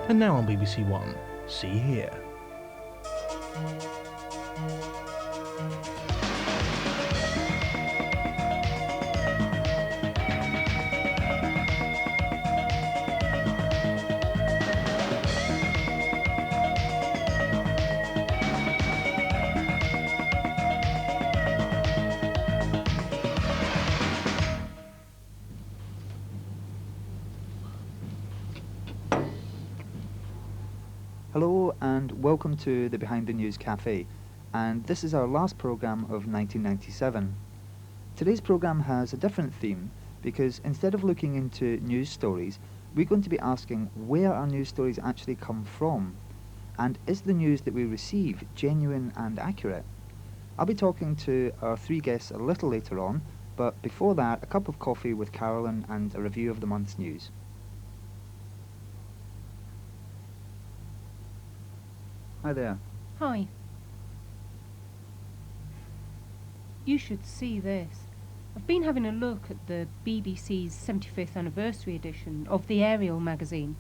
And now on BBC One, See Here. Hello and welcome to the Behind the News Cafe, and this is our last programme of 1997. Today's programme has a different theme because instead of looking into news stories, we're going to be asking where our news stories actually come from, and is the news that we receive genuine and accurate? I'll be talking to our three guests a little later on, but before that, a cup of coffee with Carolyn and a review of the month's news. Hi there. Hi. You should see this. I've been having a look at the BBC's 75th anniversary edition of the Ariel magazine.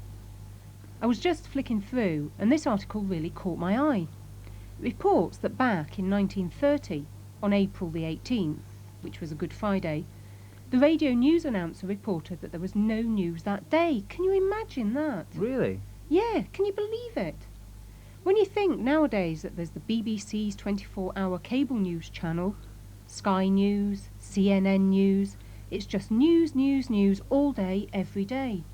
I was just flicking through and this article really caught my eye. It reports that back in 1930, on April the 18th, which was a Good Friday, the radio news announcer reported that there was no news that day. Can you imagine that? Really? Yeah, can you believe it? When you think nowadays that there's the BBC's 24-hour cable news channel, Sky News, CNN News, it's just news, news, news all day, every day.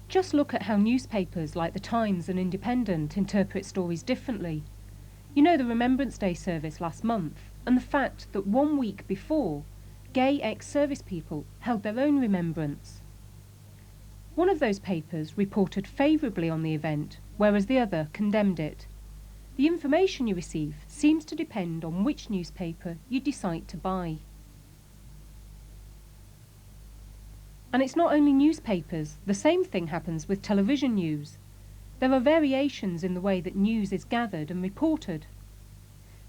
Just look at how newspapers like The Times and Independent interpret stories differently. You know the Remembrance Day service last month, and the fact that 1 week before, gay ex-service people held their own remembrance. One of those papers reported favourably on the event, whereas the other condemned it. The information you receive seems to depend on which newspaper you decide to buy. And it's not only newspapers, the same thing happens with television news. There are variations in the way that news is gathered and reported.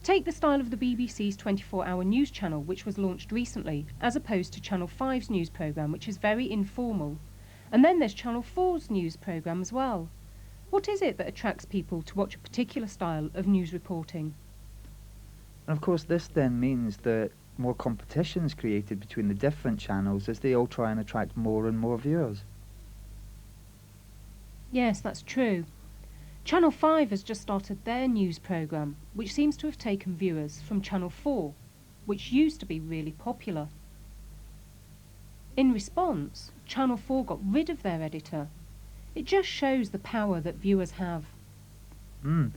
Take the style of the BBC's 24-hour news channel, which was launched recently, as opposed to Channel 5's news programme, which is very informal. And then there's Channel 4's news programme as well. What is it that attracts people to watch a particular style of news reporting? And of course this then means that more competition is created between the different channels as they all try and attract more and more viewers. Yes, that's true. Channel 5 has just started their news programme, which seems to have taken viewers from Channel 4, which used to be really popular. In response, Channel 4 got rid of their editor. It just shows the power that viewers have. And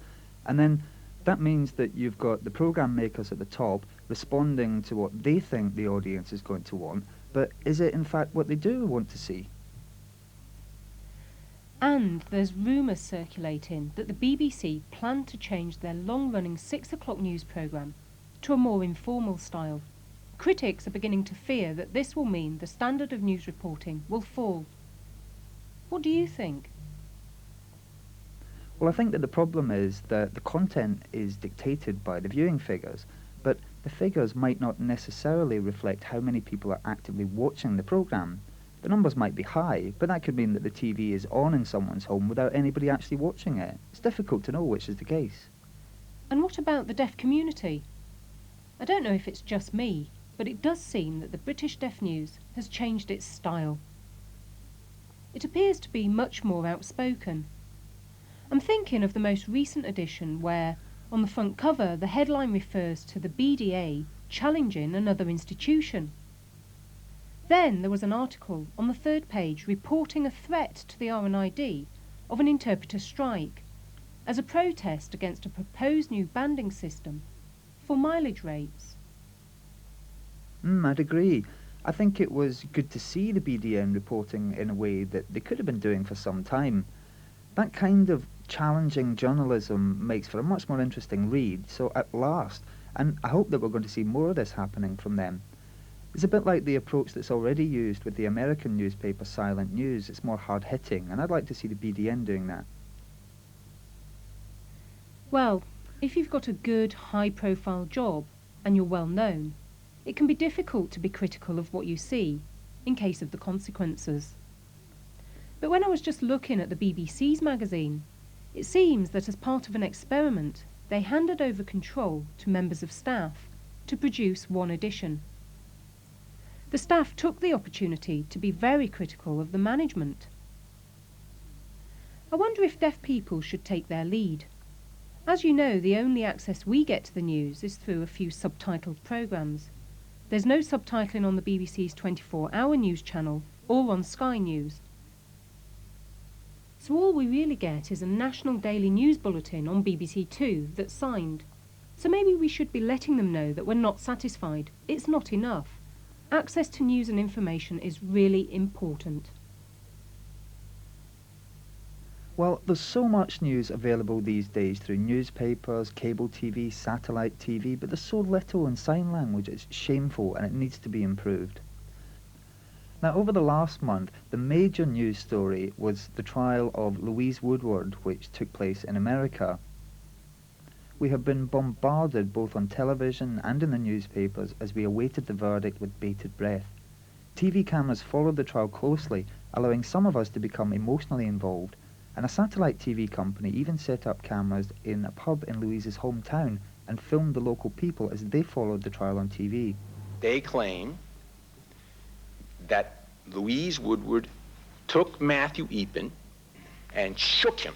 then that means that you've got the programme makers at the top responding to what they think the audience is going to want, but is it in fact what they do want to see? And there's rumours circulating that the BBC plan to change their long-running 6 o'clock news programme to a more informal style. Critics are beginning to fear that this will mean the standard of news reporting will fall. What do you think? Well, I think that the problem is that the content is dictated by the viewing figures, but the figures might not necessarily reflect how many people are actively watching the programme. The numbers might be high, but that could mean that the TV is on in someone's home without anybody actually watching it. It's difficult to know which is the case. And what about the deaf community? I don't know if it's just me, but it does seem that the British Deaf News has changed its style. It appears to be much more outspoken. I'm thinking of the most recent edition where, on the front cover, the headline refers to the BDA challenging another institution. Then there was an article on the third page reporting a threat to the RNID of an interpreter strike as a protest against a proposed new banding system for mileage rates. I'd agree. I think it was good to see the BDN reporting in a way that they could have been doing for some time. That kind of challenging journalism makes for a much more interesting read, so at last, and I hope that we're going to see more of this happening from them. It's a bit like the approach that's already used with the American newspaper Silent News. It's more hard-hitting, and I'd like to see the BDN doing that. Well, If you've got a good, high-profile job and you're well known, it can be difficult to be critical of what you see in case of the consequences. But when I was just looking at the BBC's magazine, it seems that as part of an experiment, they handed over control to members of staff to produce one edition. The staff took the opportunity to be very critical of the management. I wonder if deaf people should take their lead. As you know, the only access we get to the news is through a few subtitled programmes. There's no subtitling on the BBC's 24-hour news channel or on Sky News. So all we really get is a national daily news bulletin on BBC Two that's signed. So maybe we should be letting them know that we're not satisfied. It's not enough. Access to news and information is really important. Well, there's so much news available these days through newspapers, cable TV, satellite TV, but there's so little in sign language. It's shameful and it needs to be improved. Now, over the last month, the major news story was the trial of Louise Woodward, which took place in America. We have been bombarded both on television and in the newspapers as we awaited the verdict with bated breath. TV cameras followed the trial closely, allowing some of us to become emotionally involved, and a satellite TV company even set up cameras in a pub in Louise's hometown and filmed the local people as they followed the trial on TV. They claim that Louise Woodward took Matthew Eapen and shook him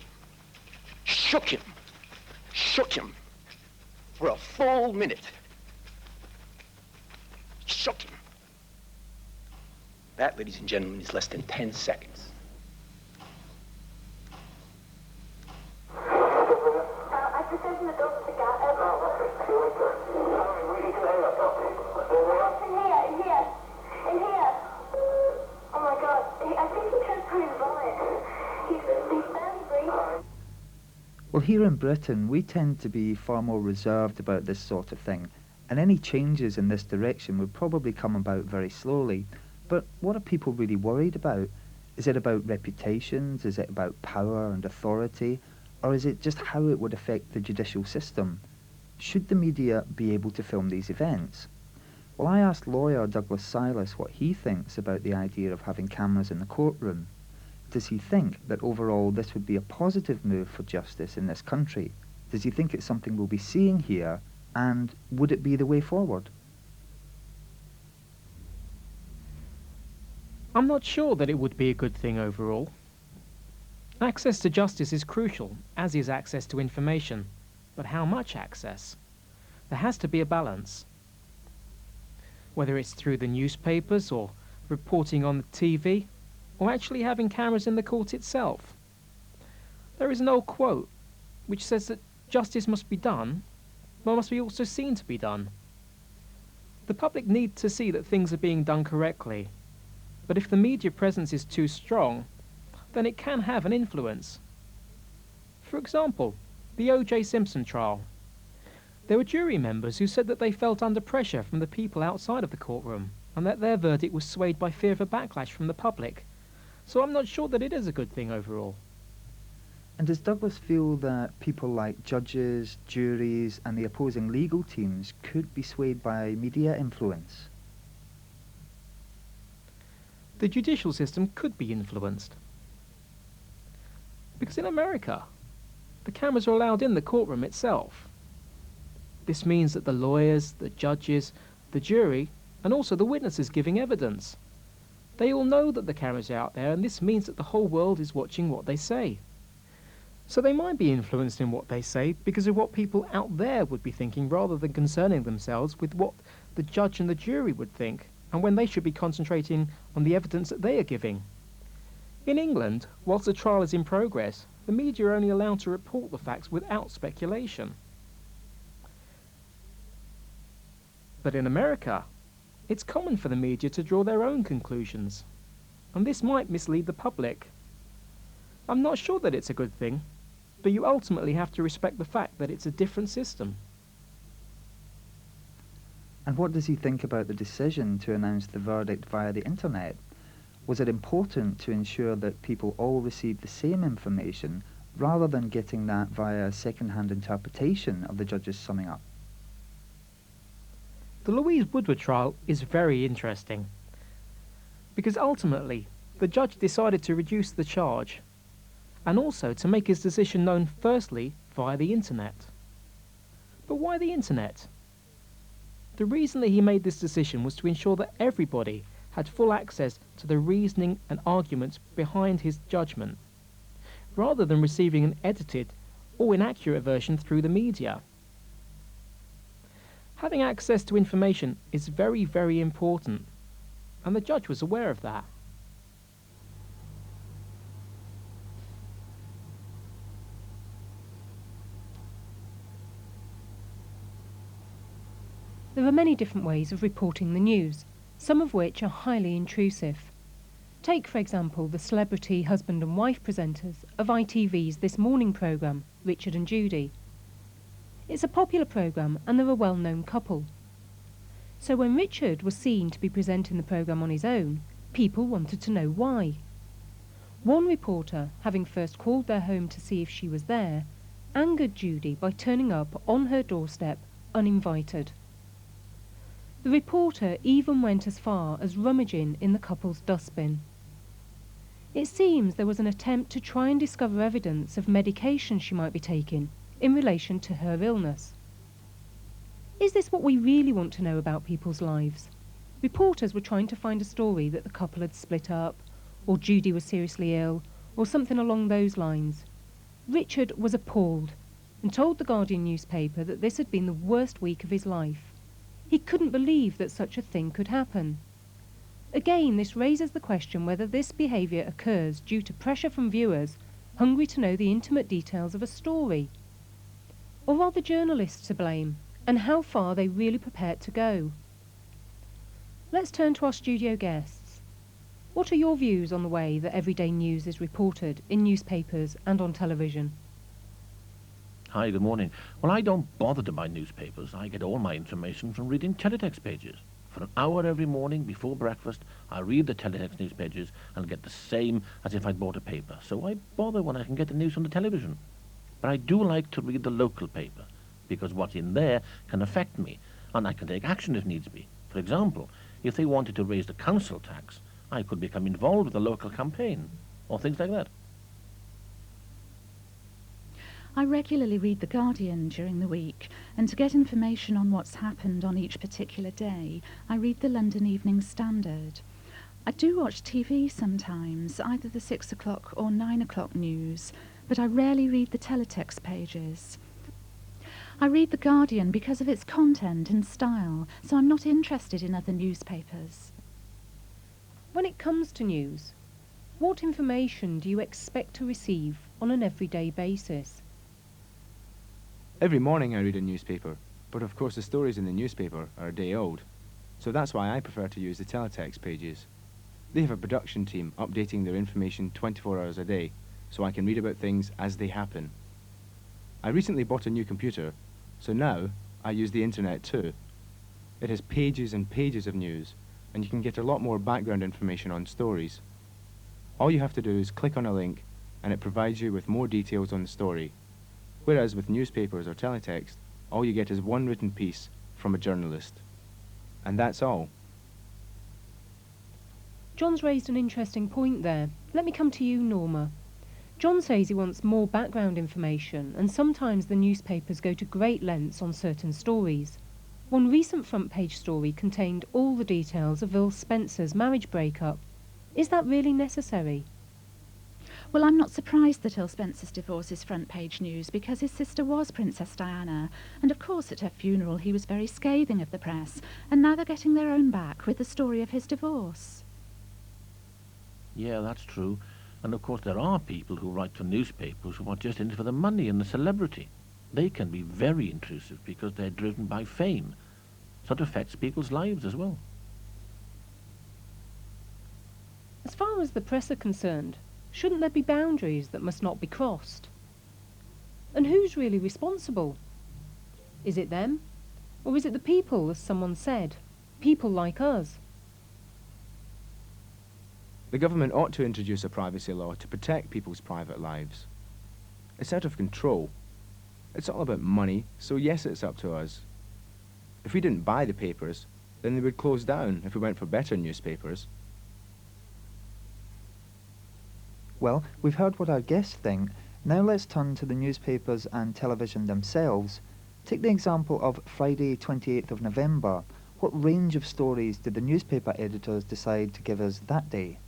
for a full minute. Shook him. That, ladies and gentlemen, is less than 10 seconds. Well, here in Britain, we tend to be far more reserved about this sort of thing, and any changes in this direction would probably come about very slowly. But what are people really worried about? Is it about reputations? Is it about power and authority? Or is it just how it would affect the judicial system? Should the media be able to film these events? Well, I asked lawyer Douglas Silas what he thinks about the idea of having cameras in the courtroom. Does he think that overall this would be a positive move for justice in this country? Does he think it's something we'll be seeing here? And would it be the way forward? I'm not sure that it would be a good thing overall. Access to justice is crucial, as is access to information. But how much access? There has to be a balance. Whether it's through the newspapers or reporting on the TV, or actually having cameras in the court itself. There is an old quote which says that justice must be done, but must be also seen to be done. The public need to see that things are being done correctly, but if the media presence is too strong, then it can have an influence. For example, the O.J. Simpson trial. There were jury members who said that they felt under pressure from the people outside of the courtroom, and that their verdict was swayed by fear of a backlash from the public. So I'm not sure that it is a good thing overall. And does Douglas feel that people like judges, juries, and the opposing legal teams could be swayed by media influence? The judicial system could be influenced. Because in America, the cameras are allowed in the courtroom itself. This means that the lawyers, the judges, the jury, and also the witnesses giving evidence, they all know that the cameras are out there, and this means that the whole world is watching what they say. So they might be influenced in what they say because of what people out there would be thinking, rather than concerning themselves with what the judge and the jury would think, and when they should be concentrating on the evidence that they are giving. In England, whilst the trial is in progress, the media are only allowed to report the facts without speculation. But in America, it's common for the media to draw their own conclusions, and this might mislead the public. I'm not sure that it's a good thing, but you ultimately have to respect the fact that it's a different system. And what does he think about the decision to announce the verdict via the internet? Was it important to ensure that people all received the same information, rather than getting that via a second-hand interpretation of the judge's summing up. The Louise Woodward trial is very interesting, because ultimately the judge decided to reduce the charge, and also to make his decision known firstly via the internet. But why the internet? The reason that he made this decision was to ensure that everybody had full access to the reasoning and arguments behind his judgment, rather than receiving an edited or inaccurate version through the media. Having access to information is very, very important, and the judge was aware of that. There are many different ways of reporting the news, some of which are highly intrusive. Take, for example, the celebrity husband and wife presenters of ITV's This Morning programme, Richard and Judy. It's a popular programme and they're a well-known couple. So when Richard was seen to be presenting the programme on his own, people wanted to know why. One reporter, having first called their home to see if she was there, angered Judy by turning up on her doorstep uninvited. The reporter even went as far as rummaging in the couple's dustbin. It seems there was an attempt to try and discover evidence of medication she might be taking in relation to her illness. Is this what we really want to know about people's lives? Reporters were trying to find a story that the couple had split up, or Judy was seriously ill, or something along those lines. Richard was appalled and told the Guardian newspaper that this had been the worst week of his life. He couldn't believe that such a thing could happen. Again, this raises the question whether this behaviour occurs due to pressure from viewers hungry to know the intimate details of a story. Or are the journalists to blame, and how far are they really prepared to go? Let's turn to our studio guests. What are your views on the way that everyday news is reported in newspapers and on television? Hi, good morning. Well, I don't bother to buy newspapers. I get all my information from reading teletext pages. For an hour every morning before breakfast, I read the teletext news pages and get the same as if I'd bought a paper. So why bother when I can get the news on the television? But I do like to read the local paper, because what's in there can affect me, and I can take action if needs be. For example, if they wanted to raise the council tax, I could become involved with the local campaign, or things like that. I regularly read The Guardian during the week, and to get information on what's happened on each particular day, I read the London Evening Standard. I do watch TV sometimes, either the 6 o'clock or 9 o'clock news, but I rarely read the teletext pages. I read The Guardian because of its content and style, so I'm not interested in other newspapers. When it comes to news, what information do you expect to receive on an everyday basis? Every morning I read a newspaper, but of course the stories in the newspaper are a day old, so that's why I prefer to use the teletext pages. They have a production team updating their information 24 hours a day, so I can read about things as they happen. I recently bought a new computer, so now I use the internet too. It has pages and pages of news, and you can get a lot more background information on stories. All you have to do is click on a link, and it provides you with more details on the story. Whereas with newspapers or teletext, all you get is one written piece from a journalist. And that's all. John's raised an interesting point there. Let me come to you, Norma. John says he wants more background information, and sometimes the newspapers go to great lengths on certain stories. One recent front page story contained all the details of Will Spencer's marriage breakup. Is that really necessary? Well, I'm not surprised that Earl Spencer's divorce is front page news, because his sister was Princess Diana, and of course at her funeral he was very scathing of the press, and now they're getting their own back with the story of his divorce. Yeah, that's true. And of course there are people who write for newspapers who are just in it for the money and the celebrity. They can be very intrusive because they're driven by fame. So it affects people's lives as well. As far as the press are concerned, shouldn't there be boundaries that must not be crossed? And who's really responsible? Is it them? Or is it the people, as someone said? People like us? The government ought to introduce a privacy law to protect people's private lives. It's out of control. It's all about money, so yes, it's up to us. If we didn't buy the papers, then they would close down if we went for better newspapers. Well, we've heard what our guests think. Now let's turn to the newspapers and television themselves. Take the example of Friday 28th of November. What range of stories did the newspaper editors decide to give us that day?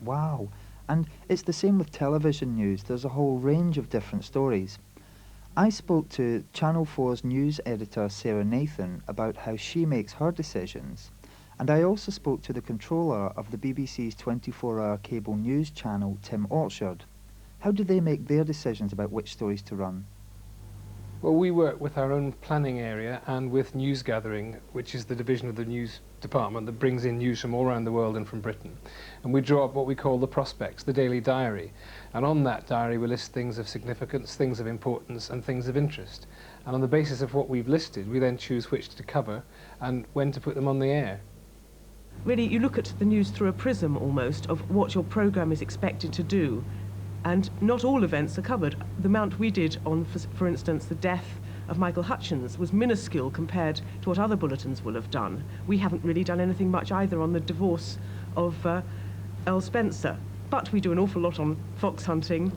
Wow. And it's the same with television news. There's a whole range of different stories. I spoke to Channel 4's news editor Sarah Nathan about how she makes her decisions, and I also spoke to the controller of the BBC's 24-hour cable news channel, Tim Orchard. How do they make their decisions about which stories to run? Well, we work with our own planning area and with news gathering, which is the division of the news department that brings in news from all around the world and from Britain. And we draw up what we call the prospects, the daily diary. And on that diary we list things of significance, things of importance and things of interest. And on the basis of what we've listed, we then choose which to cover and when to put them on the air. Really, you look at the news through a prism almost of what your programme is expected to do. And not all events are covered. The amount we did on, for instance, the death of Michael Hutchins was minuscule compared to what other bulletins will have done. We haven't really done anything much either on the divorce of Earl Spencer. But we do an awful lot on fox hunting,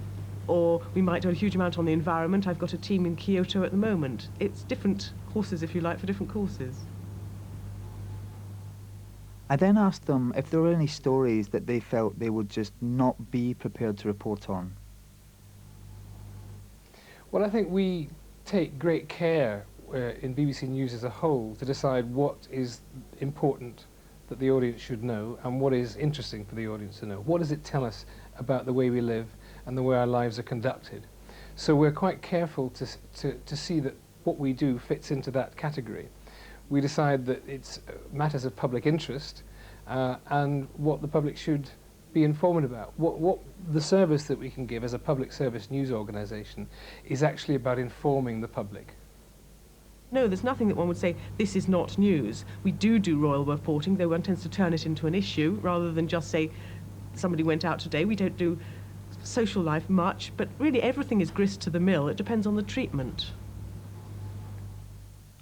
or we might do a huge amount on the environment. I've got a team in Kyoto at the moment. It's different horses, if you like, for different courses. I then asked them if there were any stories that they felt they would just not be prepared to report on. Well, I think we take great care in BBC News as a whole to decide what is important that the audience should know and what is interesting for the audience to know. What does it tell us about the way we live and the way our lives are conducted? So we're quite careful to see that what we do fits into that category. We decide that it's matters of public interest and what the public should be informed about. What the service that we can give as a public service news organisation is actually about informing the public. No, there's nothing that one would say, this is not news. We do royal reporting, though one tends to turn it into an issue rather than just say, somebody went out today. We don't do social life much, but really everything is grist to the mill. It depends on the treatment.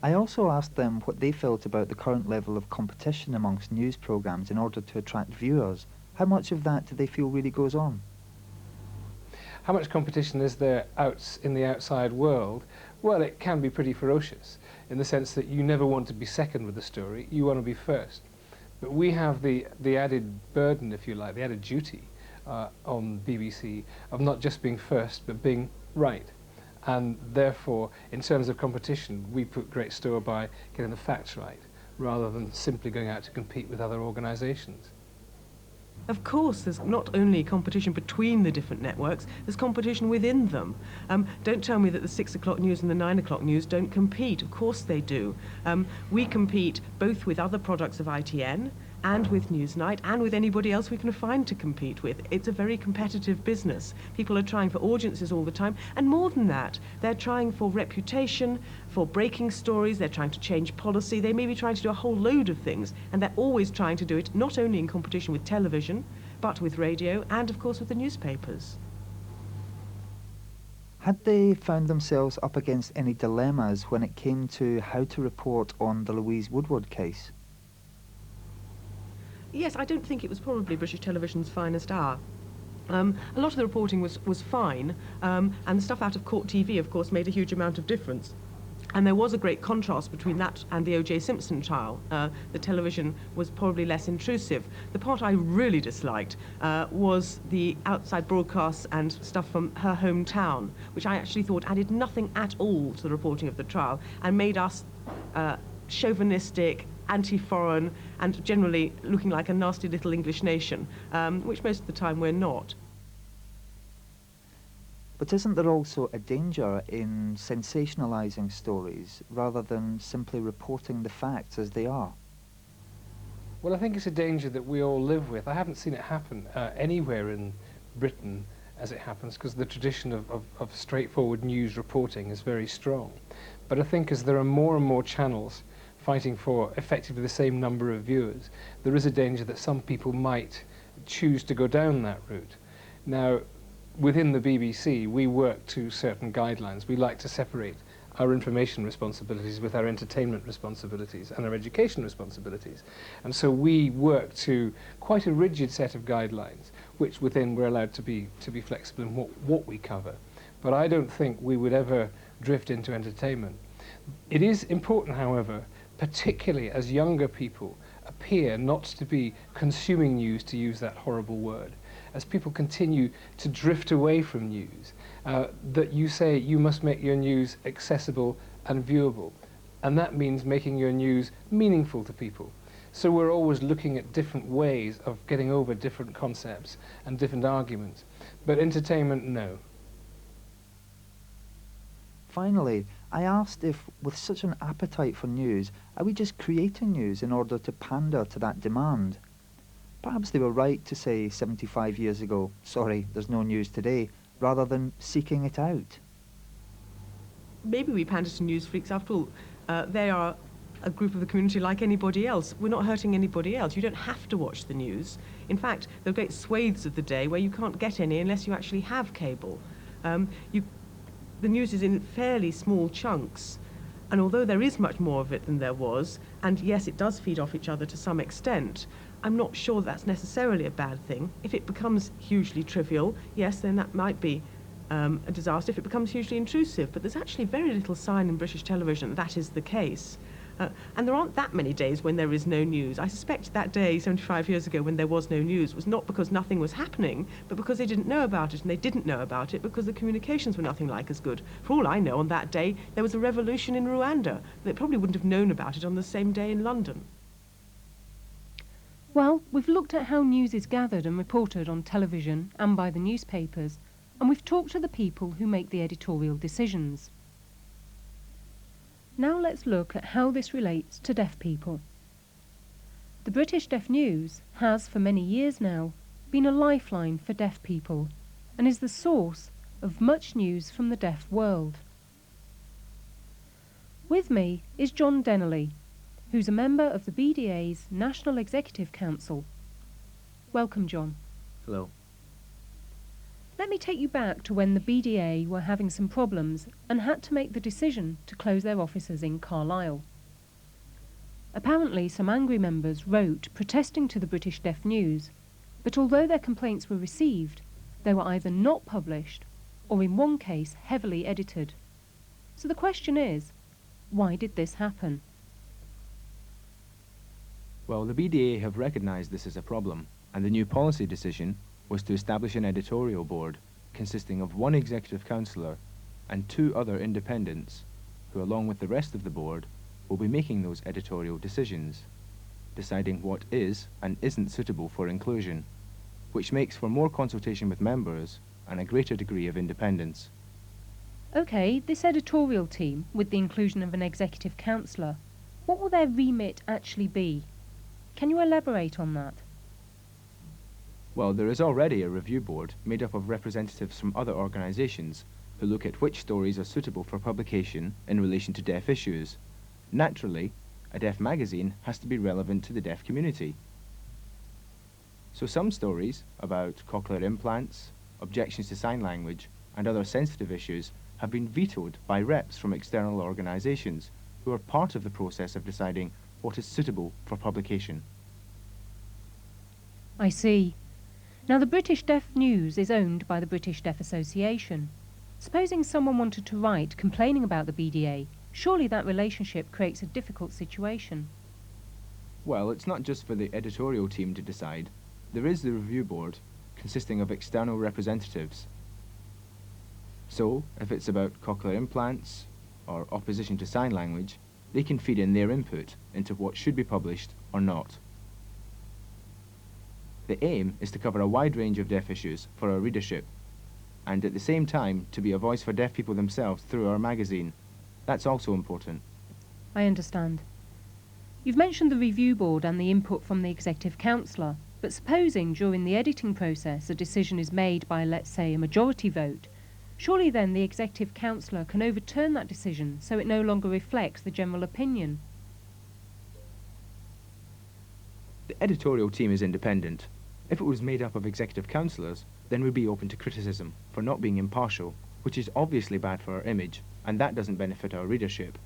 I also asked them what they felt about the current level of competition amongst news programmes in order to attract viewers. How much of that do they feel really goes on? How much competition is there in the outside world? Well, it can be pretty ferocious in the sense that you never want to be second with the story, you want to be first. But we have the added burden, if you like, the added duty on BBC of not just being first, but being right. And therefore, in terms of competition, we put great store by getting the facts right, rather than simply going out to compete with other organisations. Of course, there's not only competition between the different networks, there's competition within them. Don't tell me that the 6 o'clock news and the 9 o'clock news don't compete. Of course they do. We compete both with other products of ITN and with Newsnight and with anybody else we can find to compete with. It's a very competitive business. People are trying for audiences all the time, and more than that, they're trying for reputation, for breaking stories, they're trying to change policy, they may be trying to do a whole load of things, and they're always trying to do it not only in competition with television, but with radio and, of course, with the newspapers. Had they found themselves up against any dilemmas when it came to how to report on the Louise Woodward case? Yes, I don't think it was probably British television's finest hour. A lot of the reporting was fine, and the stuff out of Court TV, of course, made a huge amount of difference. And there was a great contrast between that and the O.J. Simpson trial. The television was probably less intrusive. The part I really disliked was the outside broadcasts and stuff from her hometown, which I actually thought added nothing at all to the reporting of the trial and made us chauvinistic, anti-foreign, and generally looking like a nasty little English nation, which most of the time we're not. But isn't there also a danger in sensationalising stories rather than simply reporting the facts as they are? Well, I think it's a danger that we all live with. I haven't seen it happen anywhere in Britain as it happens, because the tradition of straightforward news reporting is very strong. But I think as there are more and more channels fighting for effectively the same number of viewers, there is a danger that some people might choose to go down that route. Now, within the BBC, we work to certain guidelines. We like to separate our information responsibilities with our entertainment responsibilities and our education responsibilities. And so we work to quite a rigid set of guidelines, which within we're allowed to be flexible in what we cover. But I don't think we would ever drift into entertainment. It is important, however, particularly as younger people appear not to be consuming news, to use that horrible word, as people continue to drift away from news, that you say you must make your news accessible and viewable. And that means making your news meaningful to people. So we're always looking at different ways of getting over different concepts and different arguments. But entertainment, no. Finally, I asked if, with such an appetite for news, are we just creating news in order to pander to that demand? Perhaps they were right to say 75 years ago, sorry, there's no news today, rather than seeking it out. Maybe we pander to news freaks. After all, they are a group of the community like anybody else. We're not hurting anybody else. You don't have to watch the news. In fact, there are great swathes of the day where you can't get any unless you actually have cable. The news is in fairly small chunks, and although there is much more of it than there was, and yes, it does feed off each other to some extent, I'm not sure that's necessarily a bad thing. If it becomes hugely trivial, yes, then that might be a disaster. If it becomes hugely intrusive, but there's actually very little sign in British television that is the case. And there aren't that many days when there is no news. I suspect that day, 75 years ago, when there was no news, was not because nothing was happening, but because they didn't know about it, and they didn't know about it because the communications were nothing like as good. For all I know, on that day, there was a revolution in Rwanda. They probably wouldn't have known about it on the same day in London. Well, we've looked at how news is gathered and reported on television and by the newspapers, and we've talked to the people who make the editorial decisions. Now let's look at how this relates to deaf people. The British Deaf News has, for many years now, been a lifeline for deaf people and is the source of much news from the deaf world. With me is John Dennerley, who's a member of the BDA's National Executive Council. Welcome, John. Hello. Let me take you back to when the BDA were having some problems and had to make the decision to close their offices in Carlisle. Apparently, some angry members wrote protesting to the British Deaf News, but although their complaints were received, they were either not published or, in one case, heavily edited. So the question is, why did this happen? Well, the BDA have recognised this as a problem, and the new policy decision was to establish an editorial board consisting of one executive councillor and 2 other independents, who along with the rest of the board will be making those editorial decisions, deciding what is and isn't suitable for inclusion, which makes for more consultation with members and a greater degree of independence. OK, this editorial team, with the inclusion of an executive councillor, what will their remit actually be? Can you elaborate on that? Well, there is already a review board made up of representatives from other organisations who look at which stories are suitable for publication in relation to deaf issues. Naturally, a deaf magazine has to be relevant to the deaf community. So some stories about cochlear implants, objections to sign language, and other sensitive issues have been vetoed by reps from external organisations who are part of the process of deciding what is suitable for publication. I see. Now, the British Deaf News is owned by the British Deaf Association. Supposing someone wanted to write complaining about the BDA, surely that relationship creates a difficult situation. Well, it's not just for the editorial team to decide. There is the review board, consisting of external representatives. So, if it's about cochlear implants or opposition to sign language, they can feed in their input into what should be published or not. The aim is to cover a wide range of deaf issues for our readership, and at the same time to be a voice for deaf people themselves through our magazine. That's also important. I understand. You've mentioned the review board and the input from the executive councillor. But supposing during the editing process a decision is made by, let's say, a majority vote, surely then the Executive Councillor can overturn that decision so it no longer reflects the general opinion. The editorial team is independent. If it was made up of executive councillors, then we'd be open to criticism for not being impartial, which is obviously bad for our image, and that doesn't benefit our readership.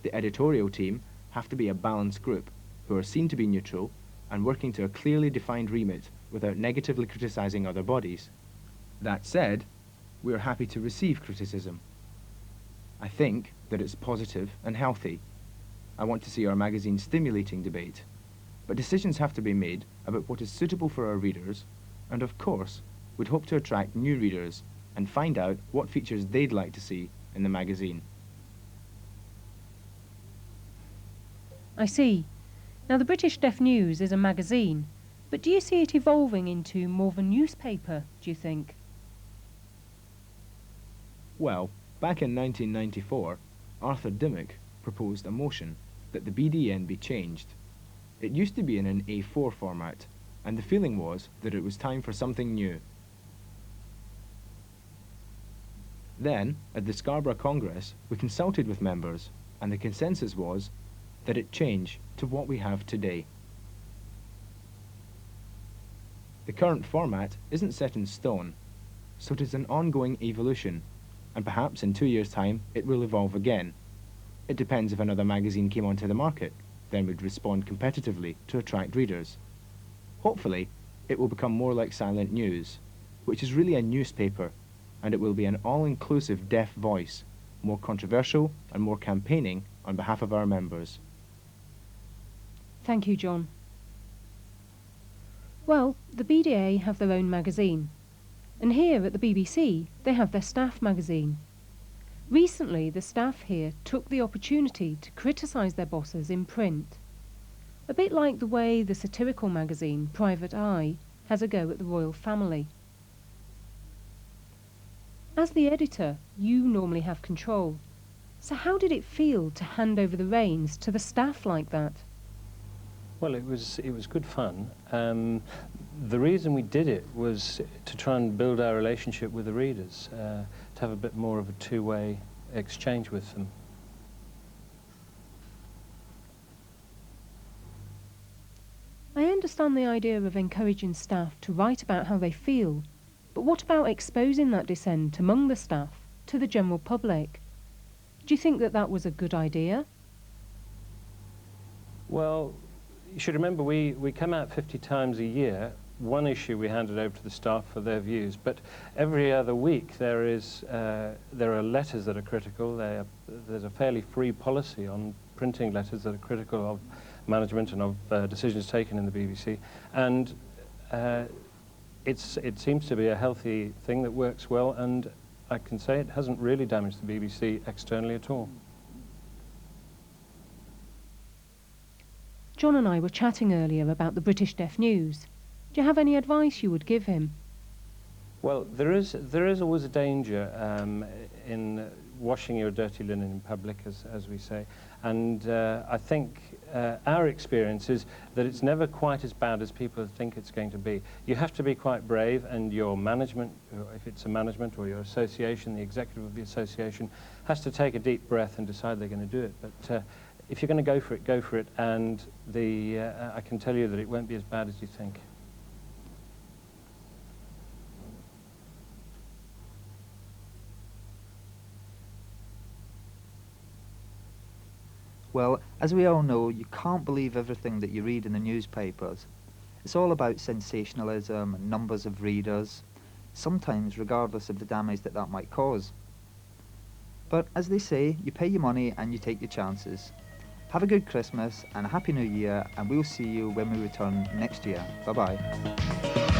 The editorial team have to be a balanced group who are seen to be neutral and working to a clearly defined remit without negatively criticising other bodies. That said, we are happy to receive criticism. I think that it's positive and healthy. I want to see our magazine stimulating debate. But decisions have to be made about what is suitable for our readers, and of course, we'd hope to attract new readers and find out what features they'd like to see in the magazine. I see. Now, the British Deaf News is a magazine, but do you see it evolving into more of a newspaper, do you think? Well, back in 1994, Arthur Dimmock proposed a motion that the BDN be changed. It used to be in an A4 format, and the feeling was that it was time for something new. Then, at the Scarborough Congress, we consulted with members, and the consensus was that it change to what we have today. The current format isn't set in stone, so it is an ongoing evolution, and perhaps in 2 years' time it will evolve again. It depends if another magazine came onto the market, then we'd respond competitively to attract readers. Hopefully, it will become more like Silent News, which is really a newspaper, and it will be an all-inclusive deaf voice, more controversial and more campaigning on behalf of our members. Thank you, John. Well, the BDA have their own magazine, and here at the BBC they have their staff magazine. Recently, the staff here took the opportunity to criticise their bosses in print, a bit like the way the satirical magazine Private Eye has a go at the royal family. As the editor, you normally have control, so how did it feel to hand over the reins to the staff like that? Well, it was good fun. The reason we did it was to try and build our relationship with the readers, to have a bit more of a two-way exchange with them. I understand the idea of encouraging staff to write about how they feel, but what about exposing that dissent among the staff to the general public? Do you think that that was a good idea? Well, you should remember we come out 50 times a year. One issue we handed over to the staff for their views, but every other week there are letters that are critical. There's a fairly free policy on printing letters that are critical of management and of decisions taken in the BBC, and it seems to be a healthy thing that works well, and I can say it hasn't really damaged the BBC externally at all. John and I were chatting earlier about the British Deaf News. Do you have any advice you would give him? Well, there is always a danger in washing your dirty linen in public, as we say, and I think our experience is that it's never quite as bad as people think it's going to be. You have to be quite brave, and your management, if it's a management or your association, the executive of the association, has to take a deep breath and decide they're going to do it. But if you're going to go for it, and I can tell you that it won't be as bad as you think. Well, as we all know, you can't believe everything that you read in the newspapers. It's all about sensationalism and numbers of readers, sometimes regardless of the damage that that might cause. But as they say, you pay your money and you take your chances. Have a good Christmas and a Happy New Year, and we'll see you when we return next year. Bye-bye.